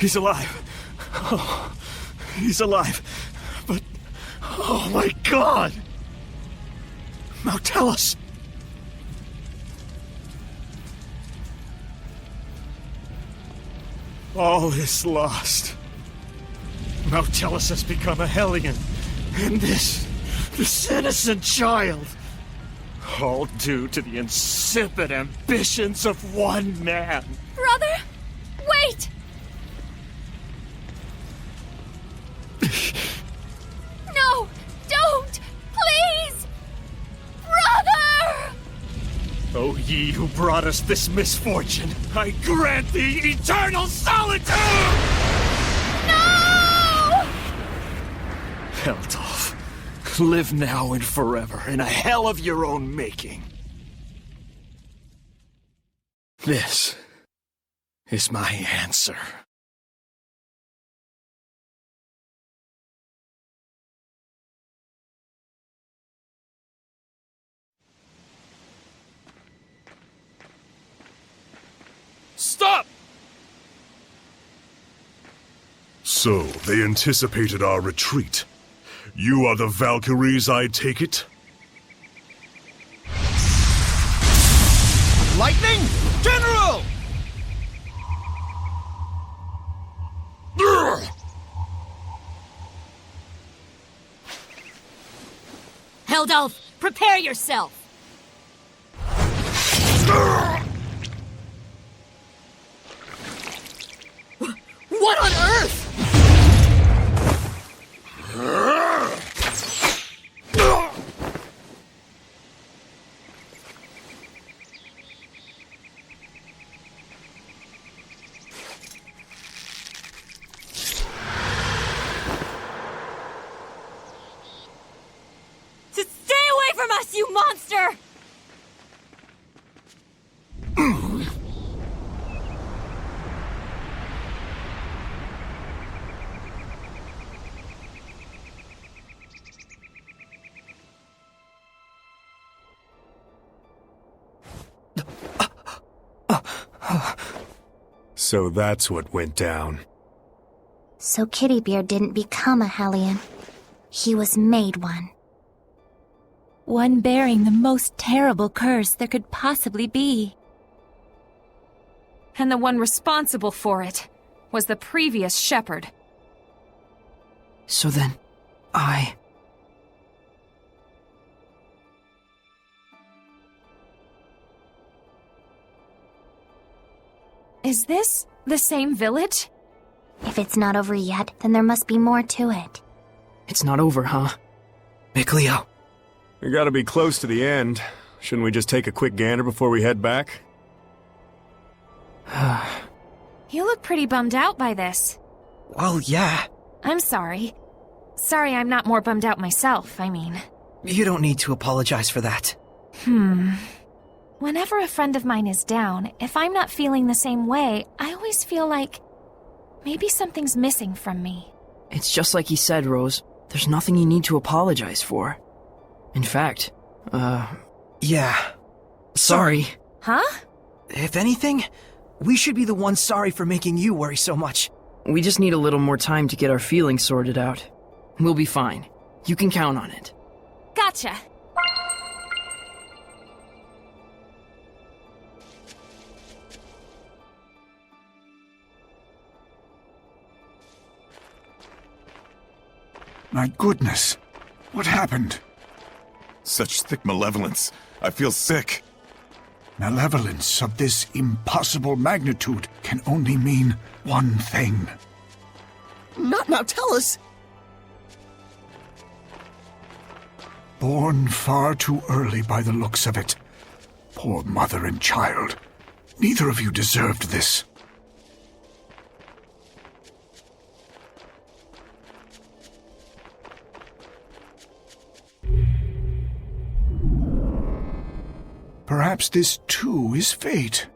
He's alive. Oh, he's alive. But, oh my God! Now tell us. All is lost. Mautellus has become a Hellion. And this innocent child. All due to the insipid ambitions of one man. Brother, wait! No, don't! Please! Brother! O ye who brought us this misfortune, I grant thee eternal solitude! No! Heldolf, live now and forever in a hell of your own making. This is my answer. Stop! So, they anticipated our retreat. You are the Valkyries, I take it? Lightning! General! Heldolf, prepare yourself! What on earth? Stay away from us, you monster! So that's what went down. So Kittybeard didn't become a Hellion. He was made one. One bearing the most terrible curse there could possibly be. And the one responsible for it was the previous Shephard. So then, Is this the same village? If it's not over yet, then there must be more to it. It's not over, huh? Mikleo. We gotta be close to the end. Shouldn't we just take a quick gander before we head back? You look pretty bummed out by this. Well, yeah. I'm sorry. Sorry I'm not more bummed out myself, I mean. You don't need to apologize for that. Whenever a friend of mine is down, if I'm not feeling the same way, I always feel like maybe something's missing from me. It's just like he said, Rose. There's nothing you need to apologize for. In fact, yeah. Sorry. Huh? If anything, we should be the ones sorry for making you worry so much. We just need a little more time to get our feelings sorted out. We'll be fine. You can count on it. Gotcha. My goodness. What happened? Such thick malevolence. I feel sick. Malevolence of this impossible magnitude can only mean one thing. Not now, tell us! Born far too early by the looks of it. Poor mother and child. Neither of you deserved this. Perhaps this too is fate.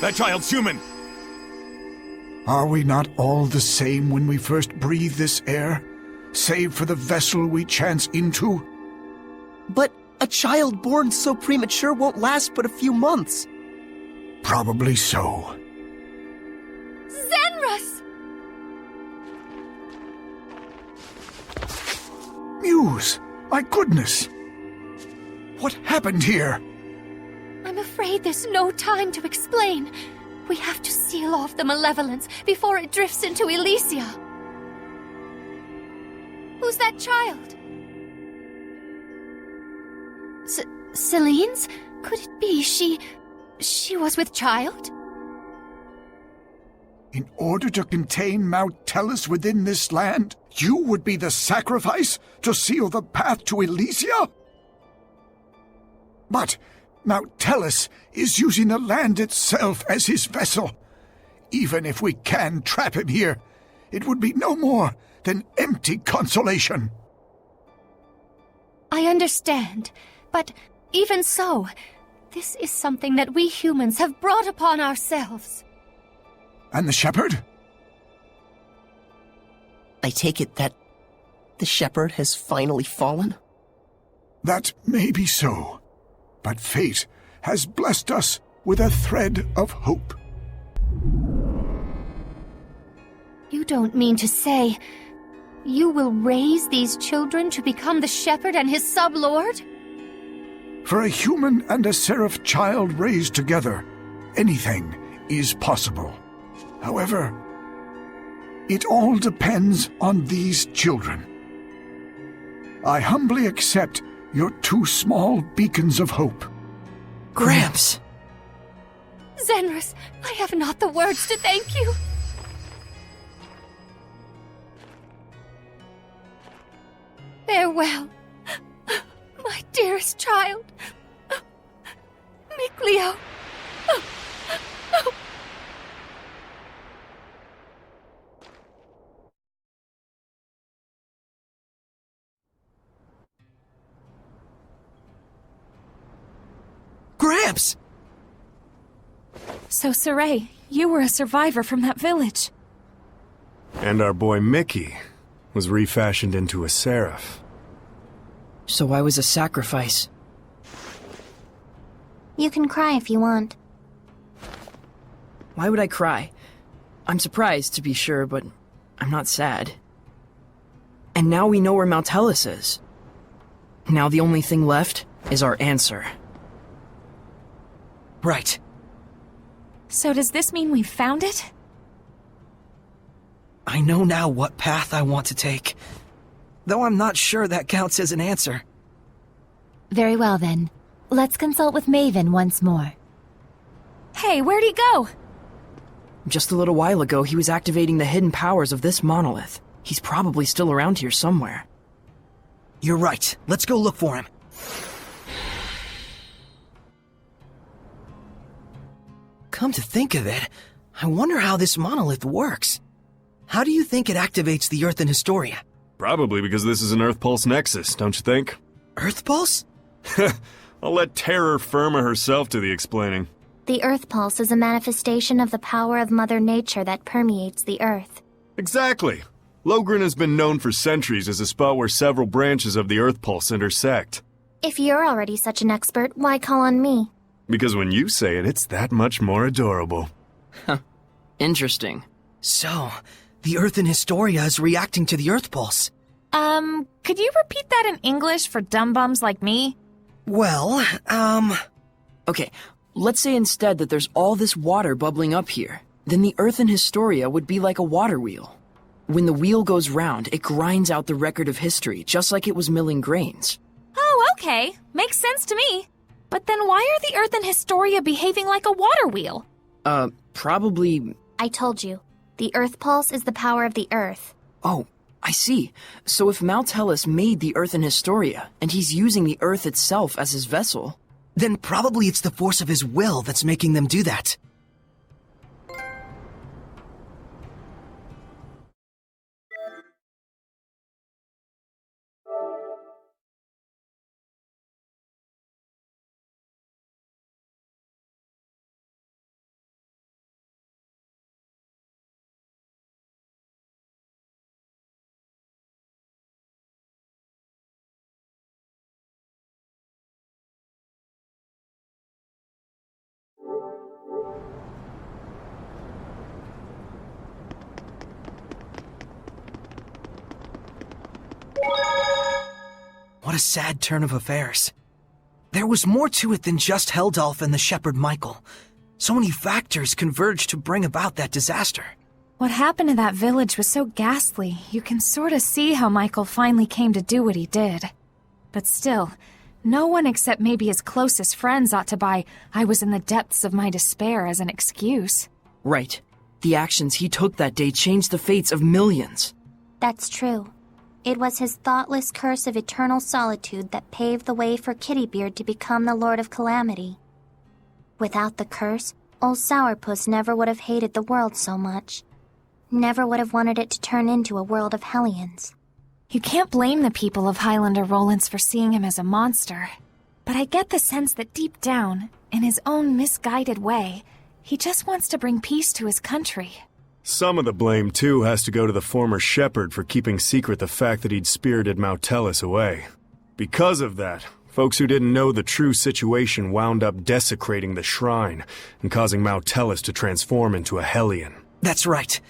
That child's human! Are we not all the same when we first breathe this air? save for the vessel we chance into? But a child born so premature won't last but a few months. Probably so. Zenrus! Muse! My goodness! What happened here? I'm afraid there's no time to explain. We have to seal off the malevolence before it drifts into Elysia. Who's that child? Celine's? Could it be she was with child? In order to contain Mount Tellus within this land, you would be the sacrifice to seal the path to Elysia? But Mount Tellus is using the land itself as his vessel. Even if we can trap him here, it would be no more than empty consolation. I understand, but even so, this is something that we humans have brought upon ourselves. And the Shepherd? I take it that the Shepherd has finally fallen? That may be so, but fate has blessed us with a thread of hope. You don't mean to say you will raise these children to become the Shepherd and his sub-lord? For a human and a seraph child raised together, anything is possible. However, it all depends on these children. I humbly accept your two small beacons of hope. Gramps! Zenrus, I have not the words to thank you. Farewell, my dearest child. Mikleo. Gramps! So, Saray, you were a survivor from that village. And our boy Mickey was refashioned into a seraph. So I was a sacrifice. You can cry if you want. Why would I cry? I'm surprised, to be sure, but I'm not sad. And now we know where Mount Tellus is. Now the only thing left is our answer. Right. So does this mean we've found it? I know now what path I want to take. Though I'm not sure that counts as an answer. Very well then. Let's consult with Maven once more. Hey, where'd he go? Just a little while ago, he was activating the hidden powers of this monolith. He's probably still around here somewhere. You're right. Let's go look for him. Come to think of it, I wonder how this monolith works. How do you think it activates the Earth in Historia? Probably because this is an Earth Pulse Nexus, don't you think? Earth Pulse? I'll let Terror Firma herself do the explaining. The Earth Pulse is a manifestation of the power of Mother Nature that permeates the Earth. Exactly. Logren has been known for centuries as a spot where several branches of the Earth Pulse intersect. If you're already such an expert, why call on me? Because when you say it, it's that much more adorable. Interesting. So, the Earth in Historia is reacting to the Earth Pulse. Could you repeat that in English for dumb bums like me? Well, okay, let's say instead that there's all this water bubbling up here. Then the Earth in Historia would be like a water wheel. When the wheel goes round, it grinds out the record of history, just like it was milling grains. Oh, okay. Makes sense to me. But then why are the Earth in Historia behaving like a water wheel? Probably... I told you. The Earth Pulse is the power of the Earth. Oh, I see. So if Mount Tellus made the Earth in Historia, and he's using the Earth itself as his vessel, then probably it's the force of his will that's making them do that. What a sad turn of affairs. There was more to it than just Heldalf and the Shepherd Michael. So many factors converged to bring about that disaster. What happened to that village was so ghastly, you can sort of see how Michael finally came to do what he did. But still, no one except maybe his closest friends ought to buy "I was in the depths of my despair" as an excuse. Right. The actions he took that day changed the fates of millions. That's true. It was his thoughtless curse of eternal solitude that paved the way for Kittybeard to become the Lord of Calamity. Without the curse, old Sourpuss never would have hated the world so much. Never would have wanted it to turn into a world of Hellions. You can't blame the people of Highlander Rollins for seeing him as a monster. But I get the sense that deep down, in his own misguided way, he just wants to bring peace to his country. Some of the blame, too, has to go to the former Shepherd for keeping secret the fact that he'd spirited Mautellus away. Because of that, folks who didn't know the true situation wound up desecrating the shrine and causing Mautellus to transform into a Hellion. That's right.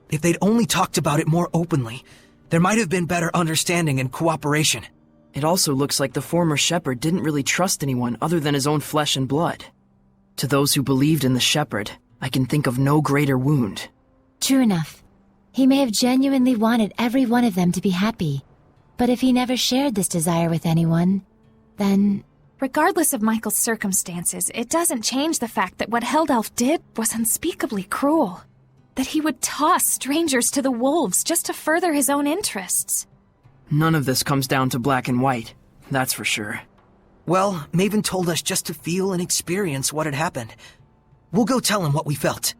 If they'd only talked about it more openly, there might have been better understanding and cooperation. It also looks like the former Shepherd didn't really trust anyone other than his own flesh and blood. To those who believed in the Shepherd, I can think of no greater wound. True enough. He may have genuinely wanted every one of them to be happy. But if he never shared this desire with anyone, then... Regardless of Michael's circumstances, it doesn't change the fact that what Heldalf did was unspeakably cruel. That he would toss strangers to the wolves just to further his own interests. None of this comes down to black and white, that's for sure. Well, Maven told us just to feel and experience what had happened. We'll go tell him what we felt.